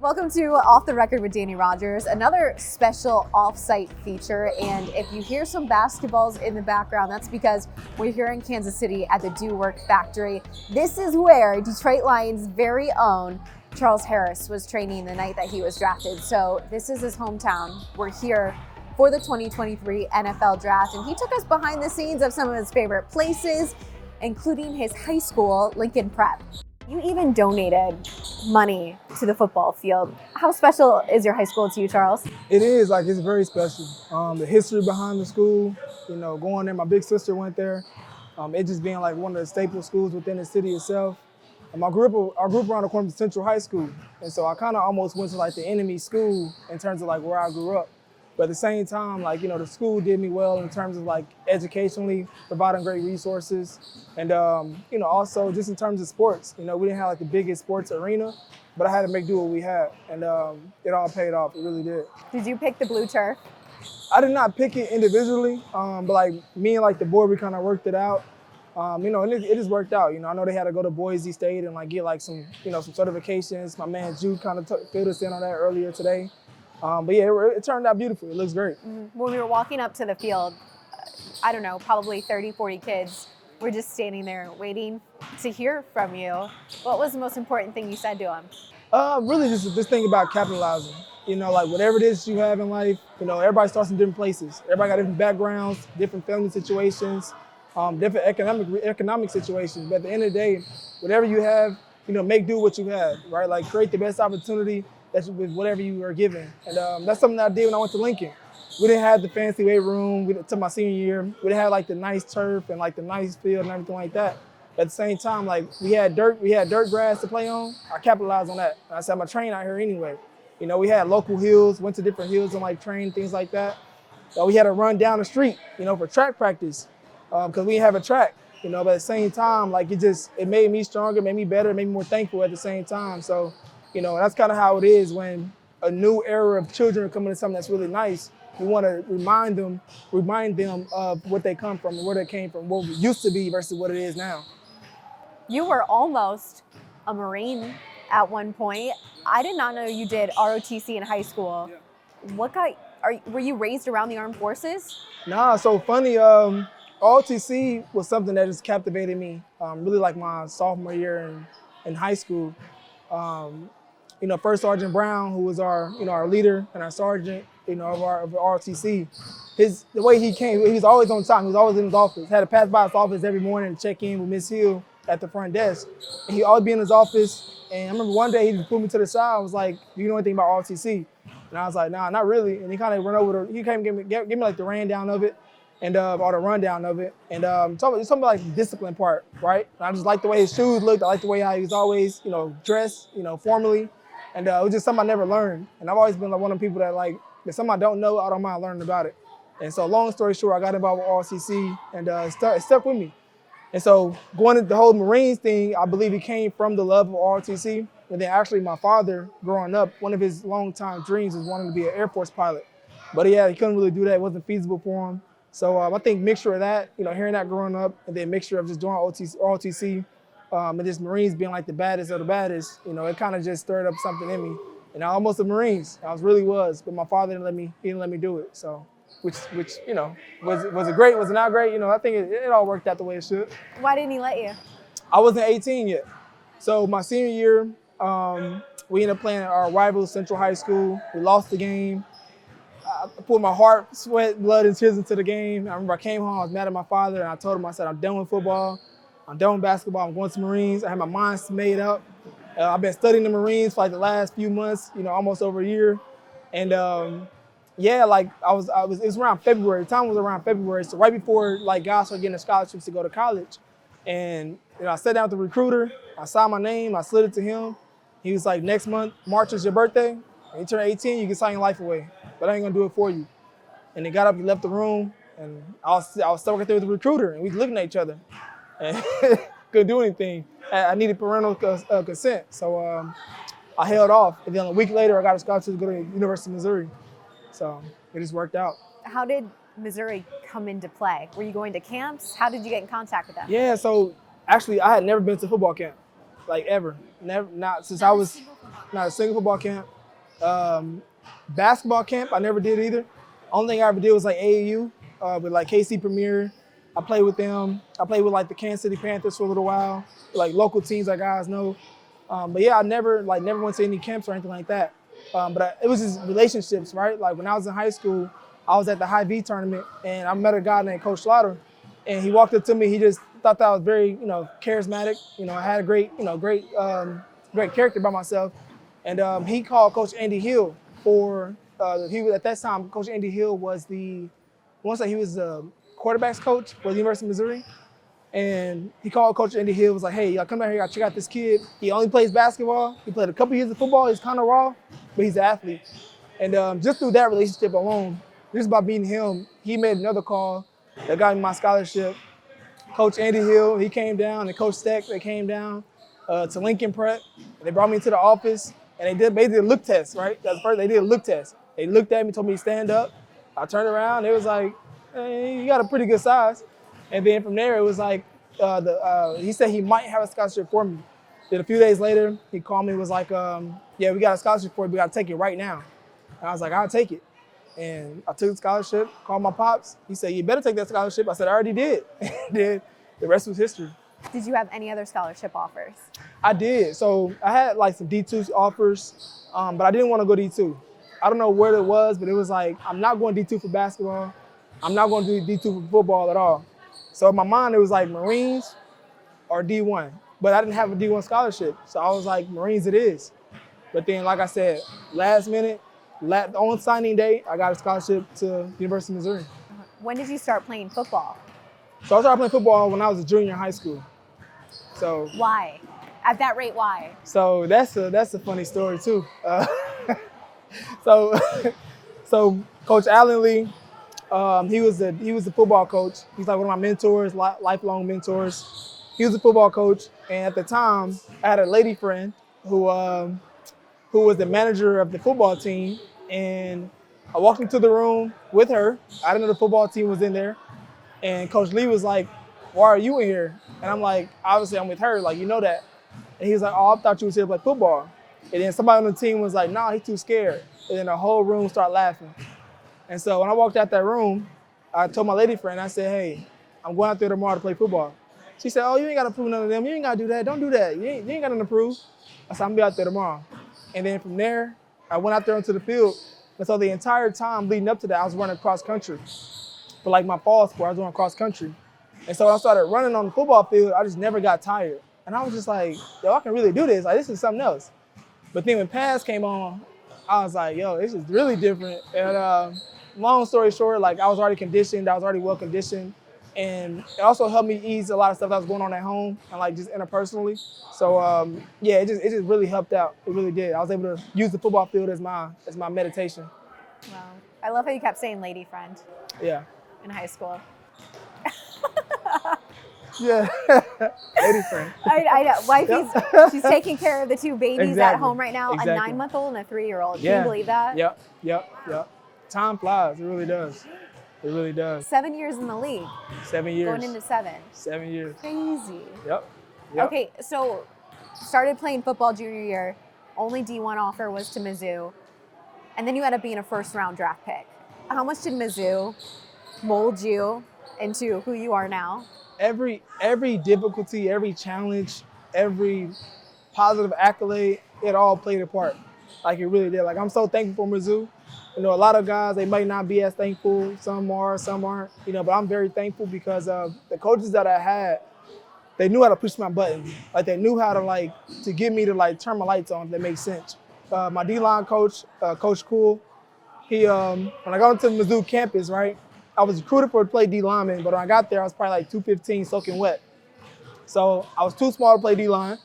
Welcome to Off the Record with Dannie Rogers, another special off-site feature. And if you hear some basketballs in the background, that's because we're here in Kansas City at the Do Work Factory. This is where Detroit Lions' very own Charles Harris was training the night that he was drafted. So this is his hometown. We're here for the 2023 NFL Draft, and he took us behind the scenes of some of his favorite places, including his high school, Lincoln Prep. You even donated money to the football field. How special is your high school to you, Charles? It is, it's very special. The history behind the school, going there, my big sister went there. It just being like one of the staple schools within the city itself. I grew up around the corner of Central High School. And so I kind of almost went to like the enemy school in terms of like where I grew up. But at the same time, the school did me well in terms of like educationally, providing great resources. And, also just in terms of sports, we didn't have like the biggest sports arena, but I had to make do what we had. And it all paid off, it really did. Did you pick the blue turf? I did not pick it individually, but like me and like the board, we kind of worked it out. And it just worked out. I know they had to go to Boise State and like get like some, some certifications. My man Jude kind of filled us in on that earlier today. But yeah, it turned out beautiful. It looks great. Mm-hmm. When we were walking up to the field, I don't know, probably 30, 40 kids were just standing there waiting to hear from you. What was the most important thing you said to them? Really just this thing about capitalizing. Like whatever it is you have in life, everybody starts in different places. Everybody got different backgrounds, different family situations, different economic situations. But at the end of the day, whatever you have, make do what you have, right? Like create the best opportunity with whatever you are given. And that's something that I did when I went to Lincoln. We didn't have the fancy weight room until my senior year. We didn't have like the nice turf and like the nice field and everything like that. But at the same time, like we had dirt grass to play on. I capitalized on that. And I said, I'm gonna train out here anyway. We had local hills, went to different hills and like train, things like that. So we had to run down the street, for track practice, because we didn't have a track. But at the same time, like it made me stronger, made me better, made me more thankful at the same time. So, that's kind of how it is when a new era of children are coming to something that's really nice. We want to remind them of what they come from and where they came from, what it used to be versus what it is now. You were almost a Marine at one point. I did not know you did ROTC in high school. Yeah. Were you raised around the armed forces? Nah, so funny. ROTC was something that just captivated me. Really like my sophomore year in high school. First Sergeant Brown, who was our leader and our sergeant, of ROTC, the way he came, he was always on time. He was always in his office. Had to pass by his office every morning to check in with Miss Hill at the front desk. And he'd always be in his office. And I remember one day he just pulled me to the side. I was like, "Do you know anything about ROTC?" And I was like, "Nah, not really." And he kind of went over he came and gave me like the rundown of it. And or the rundown of it, and something about like the discipline part, right? And I just liked the way his shoes looked. I liked the way how he was always, dressed, formally, and it was just something I never learned. And I've always been like one of the people that like if something I don't know, I don't mind learning about it. And so, long story short, I got involved with RCC, and it stuck with me. And so, going into the whole Marines thing, I believe it came from the love of ROTC. And then, actually, my father, growing up, one of his longtime dreams was wanting to be an Air Force pilot, but he couldn't really do that. It wasn't feasible for him. So I think mixture of that, hearing that growing up, and then mixture of just doing ROTC, and just Marines being like the baddest of the baddest, it kind of just stirred up something in me. And I almost a Marines, I really was, but my father didn't let me do it. So, which was it great? Was it not great? I think it all worked out the way it should. Why didn't he let you? I wasn't 18 yet. So my senior year, we ended up playing our rival Central High School. We lost the game. I put my heart, sweat, blood, and tears into the game. I remember I came home, I was mad at my father, and I told him, I said, I'm done with football. I'm done with basketball. I'm going to Marines. I had my mind made up. I've been studying the Marines for like the last few months, almost over a year. And it was around February. The time was around February. So right before like guys started getting the scholarships to go to college. And I sat down with the recruiter. I signed my name. I slid it to him. He was like, next month, March is your birthday. When you turn 18, you can sign your life away. But I ain't gonna do it for you. And he got up, he left the room, and I was stuck right there with the recruiter, and we was looking at each other, and couldn't do anything. I needed parental consent, so I held off. And then a week later, I got a scholarship to go to the University of Missouri. So it just worked out. How did Missouri come into play? Were you going to camps? How did you get in contact with them? Yeah, so actually, I had never been to football camp, like ever. Not a single football camp. Basketball camp, I never did either. Only thing I ever did was like AAU with like KC Premier. I played with them. I played with like the Kansas City Panthers for a little while, like local teams that guys know. But yeah, I never went to any camps or anything like that. It was just relationships, right? Like when I was in high school, I was at the High V tournament and I met a guy named Coach Slaughter, and he walked up to me. He just thought that I was very, charismatic. I had a great character by myself, and he called Coach Andy Hill for. He was at that time. Coach Andy Hill was the quarterbacks coach for the University of Missouri. And he called Coach Andy Hill, was like, hey, y'all come down here, y'all check out this kid. He only plays basketball. He played a couple years of football. He's kind of raw, but he's an athlete. And just through that relationship alone, just by meeting him, he made another call that got me my scholarship. Coach Andy Hill, he came down, and Coach Steck, they came down to Lincoln Prep. They brought me into the office, and they did a look test, right? That's the first, they did a look test. They looked at me, told me to stand up. I turned around, it was like, hey, you got a pretty good size. And then from there, it was like, he said he might have a scholarship for me. Then a few days later, he called me and was like, yeah, we got a scholarship for you, we got to take it right now. And I was like, I'll take it. And I took the scholarship, called my pops. He said, you better take that scholarship. I said, I already did. Then the rest was history. Did you have any other scholarship offers? I did. So I had like some D2 offers, but I didn't want to go D2. I don't know what it was, but it was like, I'm not going D2 for basketball. I'm not going to do D2 for football at all. So in my mind, it was like Marines or D1. But I didn't have a D1 scholarship. So I was like, Marines it is. But then, like I said, last minute, on signing day, I got a scholarship to University of Missouri. When did you start playing football? So I started playing football when I was a junior in high school. So why? At that rate, why? So that's a funny story too. So Coach Allen Lee, he was the football coach. He's like one of my mentors, lifelong mentors. He was a football coach, and at the time, I had a lady friend who was the manager of the football team, and I walked into the room with her. I didn't know the football team was in there, and Coach Lee was like, "Why are you in here?" And I'm like, "Obviously, I'm with her. Like, you know that." And he was like, "Oh, I thought you was here to play football." And then somebody on the team was like, "Nah, he's too scared." And then the whole room started laughing. And so when I walked out that room, I told my lady friend, I said, "Hey, I'm going out there tomorrow to play football." She said, "Oh, you ain't got to prove none of them. You ain't got to do that. Don't do that. You ain't got nothing to prove." I said, "I'm going to be out there tomorrow." And then from there, I went out there onto the field. And so the entire time leading up to that, I was running cross country. For like my fall sport, I was doing cross country. And so when I started running on the football field, I just never got tired. And I was just like, yo, I can really do this. Like, this is something else. But then when pass came on, I was like, yo, this is really different. And long story short, like I was already conditioned. I was already well conditioned. And it also helped me ease a lot of stuff that was going on at home and like just interpersonally. So yeah, it just really helped out. It really did. I was able to use the football field as my meditation. Wow. I love how you kept saying lady friend. Yeah. In high school. Yeah, lady friend. I know. Wifey's, she's taking care of the two babies at home right now, Exactly. a 9-month-old and a 3-year-old. Yeah. Can you believe that? Yep. Time flies. It really does. It really does. 7 years in the league. 7 years. Going into 7. 7 years. Crazy. Yep. Okay, so started playing football junior year. Only D1 offer was to Mizzou. And then you ended up being a first-round draft pick. How much did Mizzou mold you into who you are now? Every difficulty, every challenge, every positive accolade, it all played a part. Like it really did. Like I'm so thankful for Mizzou. You know, a lot of guys, they might not be as thankful. Some are, some aren't. You know, but I'm very thankful because of the coaches that I had. They knew how to push my button. Like they knew how to get me to turn my lights on, if that makes sense. My D-line coach, Coach Cool, he when I got onto the Mizzou campus, right? I was recruited for to play D-lineman, but when I got there, I was probably like 215 soaking wet. So I was too small to play D-line.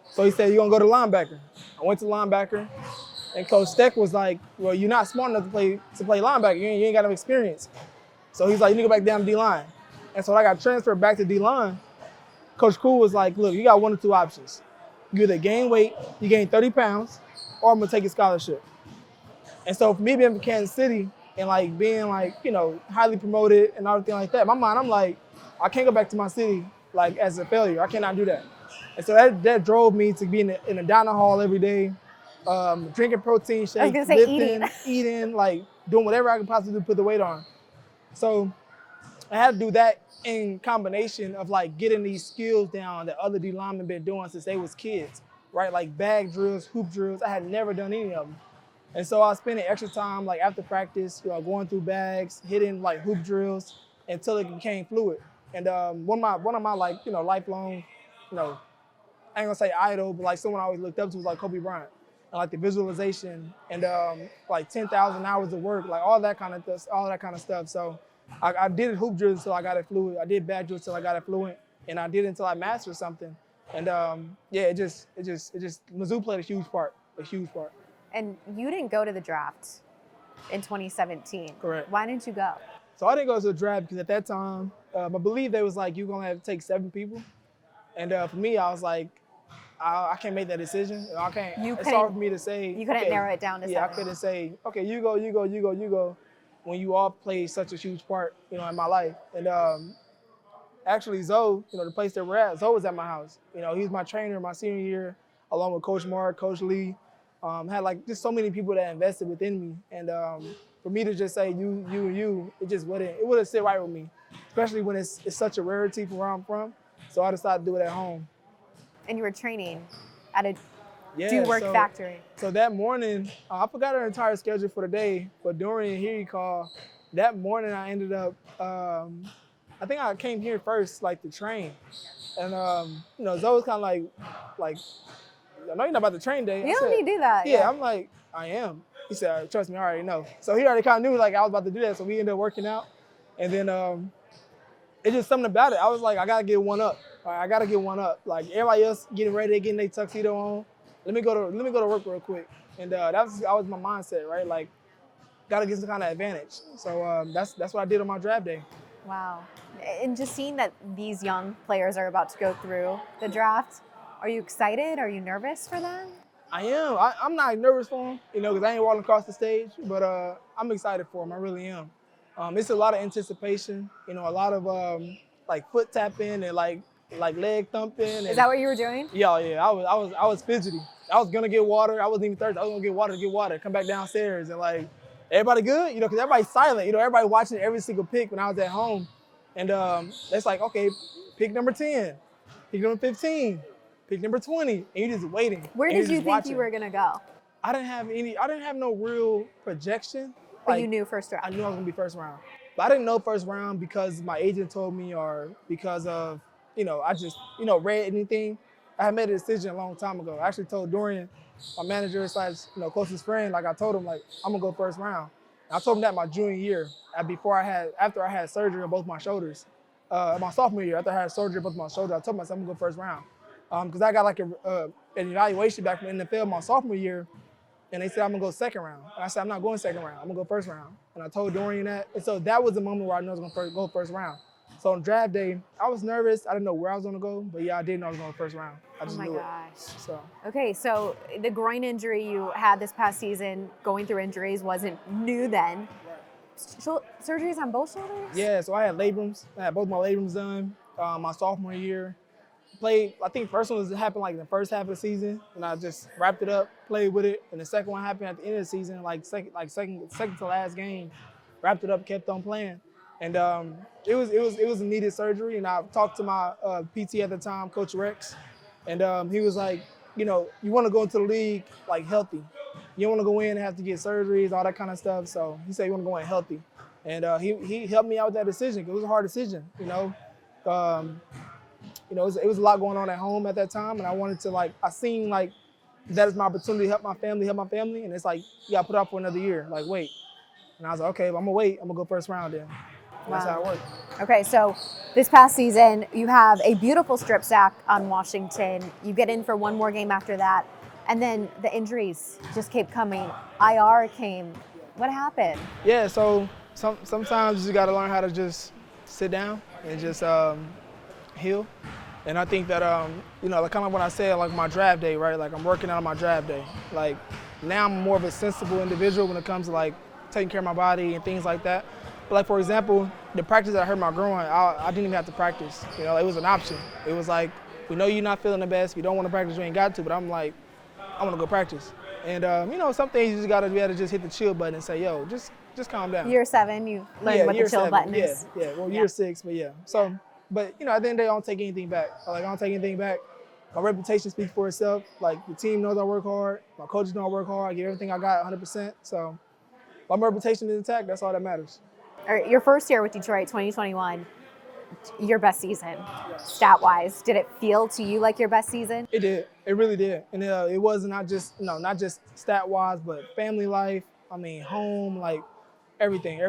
So he said, "You're gonna go to linebacker." I went to linebacker, and Coach Steck was like, "Well, you're not smart enough to play linebacker. You ain't got enough experience." So he's like, "You need to go back down to D-line." And so when I got transferred back to D-line, Coach Cool was like, "Look, you got one or two options. You either gain weight, you gain 30 pounds, or I'm gonna take your scholarship." And so for me being from Kansas City and being highly promoted and everything like that, in my mind, I'm like, I can't go back to my city as a failure. I cannot do that. And so that drove me to be in the dining hall every day, drinking protein shakes, I was gonna say lifting, eating, like doing whatever I could possibly do to put the weight on. So I had to do that in combination of like getting these skills down that other D linemen been doing since they was kids, right? Like bag drills, hoop drills. I had never done any of them. And so I was spending extra time like after practice, going through bags, hitting like hoop drills until it became fluid. And one of my like, lifelong, I ain't gonna say idol, but like someone I always looked up to was like Kobe Bryant. And like the visualization and like 10,000 hours of work, like all that kind of stuff. So I did hoop drills until I got it fluid. I did bag drills until I got it fluent, and I did it until I mastered something. And it just Mizzou played a huge part. And you didn't go to the draft in 2017. Correct. Why didn't you go? So I didn't go to the draft because at that time, I believe they was like, you're gonna have to take 7 people. And for me, I was like, I can't make that decision. I can't. It's hard for me to say. You couldn't narrow it down to 7. Yeah, I couldn't say, okay, you go, when you all play such a huge part, in my life. And actually, Zoe, the place that we're at, Zoe was at my house. He was my trainer my senior year, along with Coach Mark, Coach Lee. Had like just so many people that invested within me. And for me to just say you, it just wouldn't sit right with me, especially when it's such a rarity from where I'm from. So I decided to do it at home. And you were training at a do-work factory. So that morning, I forgot our entire schedule for the day, but during he called, that morning I ended up, I think I came here first, like to train. And, Zoe was kind of like, I know you're not about to train day. You don't need to do that. Yeah, I'm like, I am. He said, trust me, I already know. So he already kind of knew like I was about to do that. So we ended up working out. And then it's just something about it. I was like, I got to get one up. I got to get one up. Like everybody else getting ready, getting their tuxedo on. Let me go to work real quick. And that was my mindset, right? Like, got to get some kind of advantage. So that's what I did on my draft day. Wow. And just seeing that these young players are about to go through the draft, are you excited? Are you nervous for them? I am. I'm not nervous for them, because I ain't walking across the stage, but I'm excited for them. I really am. It's a lot of anticipation, a lot of like foot tapping and like leg thumping. Is that what you were doing? Yeah. I was fidgety. I was gonna get water. I wasn't even thirsty. I was gonna get water, come back downstairs and like, everybody good? Because everybody's silent. Everybody watching every single pick when I was at home. And it's like, okay, pick number 10, pick number 15, pick number 20, and you're just waiting. Where did you think you were gonna go? I didn't have no real projection. But you knew first round. I knew I was gonna be first round. But I didn't know first round because my agent told me or because of, I just, read anything. I had made a decision a long time ago. I actually told Dorian, my manager / closest friend, like I told him, like, I'm gonna go first round. And I told him that my junior year, after I had surgery on both my shoulders. My sophomore year, after I had surgery on both my shoulders, I told myself I'm gonna go first round. Because I got like an evaluation back from the NFL my sophomore year, and they said I'm gonna go second round. And I said I'm not going second round, I'm gonna go first round. And I told Dorian that. And so that was the moment where I knew I was gonna go first round. So on draft day, I was nervous. I didn't know where I was gonna go, but yeah, I did know I was going first round. I just knew it. So. Okay, so the groin injury you had this past season, going through injuries, wasn't new then. Surgeries on both shoulders? Yeah, so I had labrums. I had both my labrums done my sophomore year. Played, I think first one happened like in the first half of the season, and I just wrapped it up, played with it. And the second one happened at the end of the season, second to last game. Wrapped it up, kept on playing. And it was a needed surgery. And I talked to my PT at the time, Coach Rex, and he was like, you want to go into the league like healthy. You don't want to go in and have to get surgeries, all that kind of stuff. So he said you want to go in healthy, and he helped me out with that decision because it was a hard decision. It was a lot going on at home at that time, and I wanted to I seen that is my opportunity to help my family, and it's like you got to put up for another year. Like wait, and I was like, okay, I'm gonna wait. I'm gonna go first round then. Wow. That's how it worked. Okay, so this past season, you have a beautiful strip sack on Washington. You get in for one more game after that, and then the injuries just kept coming. IR came. What happened? Yeah, so sometimes you just got to learn how to just sit down and just heal. And I think that, kind of like when I said, like my draft day, right? Like I'm working out on my draft day. Like now I'm more of a sensible individual when it comes to like taking care of my body and things like that. But like, for example, the practice that I hurt my groin, I didn't even have to practice. It was an option. It was like, we know you're not feeling the best. If you don't want to practice, you ain't got to. But I'm like, I want to go practice. And some things you just gotta be able to just hit the chill button and say, yo, just calm down. Year 7, you learned what the chill button is. Year 6, but yeah. So, but at the end of the day, I don't take anything back. Like I don't take anything back. My reputation speaks for itself. Like the team knows I work hard. My coaches know I work hard. I give everything I got 100%. So, if my reputation is intact, that's all that matters. All right, your first year with Detroit, 2021, your best season, stat-wise. Did it feel to you like your best season? It did. It really did. And it was not just stat-wise, but family life. I mean, home, like everything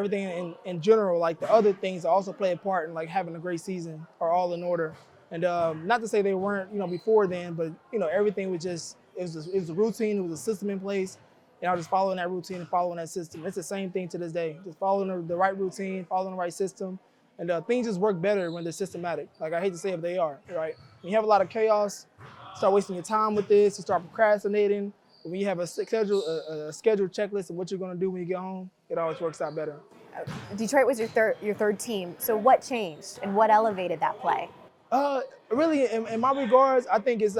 in general. Like the other things that also play a part in like having a great season are all in order. And not to say they weren't, before then, but everything was just it was a routine. It was a system in place. And I was just following that routine and following that system. It's the same thing to this day. Just following the right routine, following the right system. And things just work better when they're systematic. Like I hate to say it, but they are, right? When you have a lot of chaos, start wasting your time with this, you start procrastinating. When you have a scheduled checklist of what you're gonna do when you get home, it always works out better. Detroit was your third team. So what changed and what elevated that play? Really, in my regards, I think it's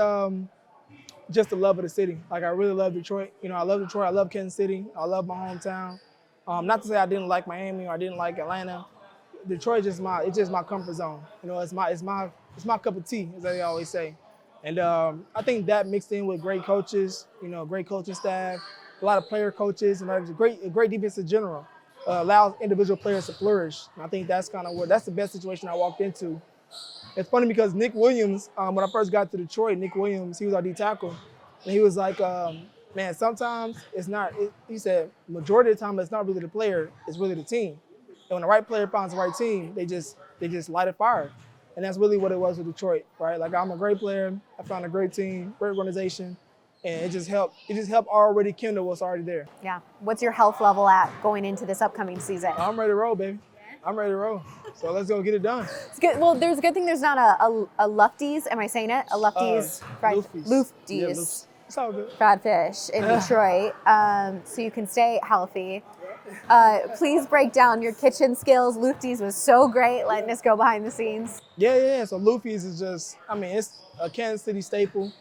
just the love of the city. Like I really love Detroit. I love Detroit. I love Kansas City. I love my hometown. Not to say I didn't like Miami or I didn't like Atlanta. Detroit is just my comfort zone. It's my cup of tea, as they always say. And I think that mixed in with great coaches, great coaching staff, a lot of player coaches, and a great defense in general, allows individual players to flourish. And I think that's the best situation I walked into. It's funny because Nick Williams, when I first got to Detroit, Nick Williams, he was our D tackle, and he was like, man, sometimes it's not. He said, majority of the time it's not really the player, it's really the team. And when the right player finds the right team, they just light a fire. And that's really what it was with Detroit, right? Like I'm a great player, I found a great team, great organization, and it just helped already kindle what's already there. Yeah. What's your health level at going into this upcoming season? I'm ready to roll, baby. I'm ready to roll. So let's go get it done. It's good. Well, there's a good thing there's not a Lufties. Am I saying it? A Lufties fried Lufties. Yeah, it's all good. Fried fish in Detroit. So you can stay healthy. Please break down your kitchen skills. Lufties was so great letting us go behind the scenes. Yeah. So Lufties is just, it's a Kansas City staple.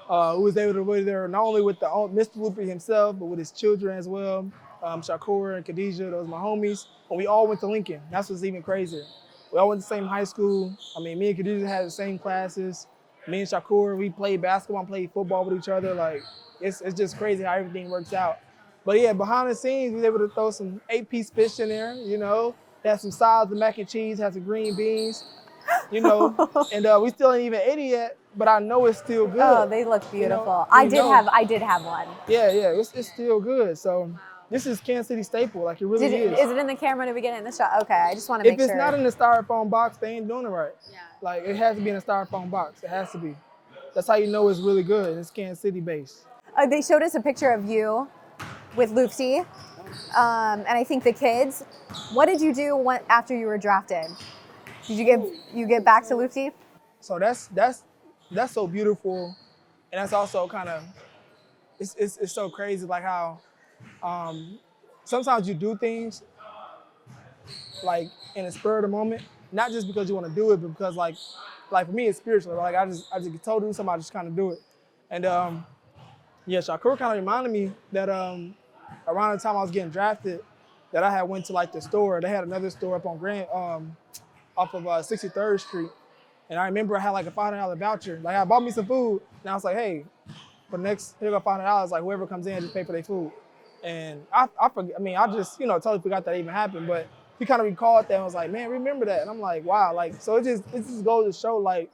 Who was able to be there not only with Mr. Lufty himself, but with his children as well. Shakur and Khadijah, those are my homies. And we all went to Lincoln. That's what's even crazier. We all went to the same high school. Me and Khadijah had the same classes. Me and Shakur, we played basketball and played football with each other. Like, it's just crazy how everything works out. But yeah, behind the scenes, we were able to throw some 8-piece fish in there, had some sides of mac and cheese, had some green beans, and we still ain't even ate it yet, but I know it's still good. Oh, they look beautiful. I did have one. Yeah, it's still good. So this is Kansas City staple, like it really is. Is it in the camera to begin in the shot? Okay, I just want to make sure. If it's not in the styrofoam box, they ain't doing it right. Yeah. Like it has to be in a styrofoam box. It has to be. That's how you know it's really good. It's Kansas City based. They showed us a picture of you with Lufty, and I think the kids. What did you do after you were drafted? Did you get back to Lufty? So that's so beautiful, and that's also kind of it's so crazy, like how sometimes you do things like in a spur of the moment, not just because you want to do it, but because like for me it's spiritual. Like I just get told to do something, I just kind of do it, and Shakur kind of reminded me that around the time I was getting drafted, that I had went to like the store. They had another store up on off of 63rd Street, and I remember I had like a $500 voucher. Like I bought me some food, and I was like, hey, for the next here go $500. Like whoever comes in, just pay for their food. And I forget. I just totally forgot that even happened. But he kind of recalled that and was like, man, remember that. And I'm like, wow. Like so it just goes to show like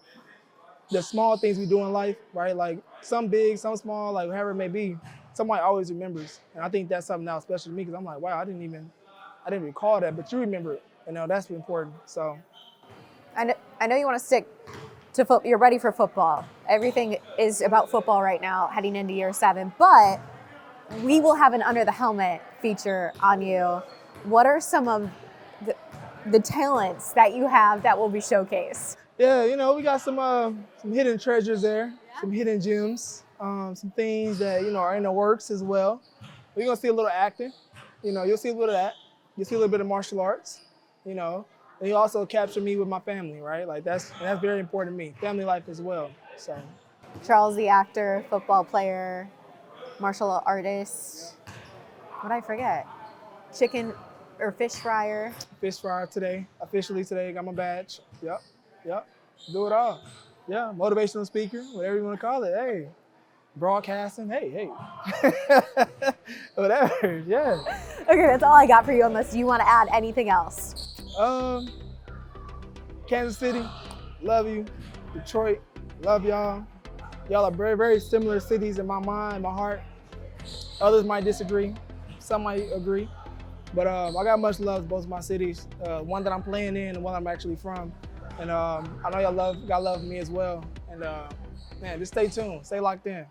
the small things we do in life, right? Like some big, some small, like whatever it may be, somebody always remembers. And I think that's something now special to me because I'm like, wow, I didn't recall that, but you remember it. That's important. So I know you want to stick to football. You're ready for football. Everything is about football right now, heading into year 7. But we will have an Under the Helmet feature on you. What are some of the talents that you have that will be showcased? Yeah, we got some hidden treasures there, some hidden gems, some things that, are in the works as well. We're going to see a little acting. You'll see a little of that. You'll see a little bit of martial arts, And you also capture me with my family, right? Like that's very important to me. Family life as well. So Charles the actor, football player, martial artist. What did I forget? Chicken or fish fryer. Fish fryer today, officially today, got my badge. Yep. Do it all. Yeah, motivational speaker, whatever you want to call it. Hey, broadcasting. Hey. Whatever. Yeah. Okay, that's all I got for you. Unless you want to add anything else. Kansas City, love you. Detroit, love y'all. Y'all are very, very similar cities in my mind, my heart. Others might disagree. Some might agree. But I got much love to both of my cities. One that I'm playing in and one I'm actually from. And I know y'all love me as well. And man, just stay tuned, stay locked in.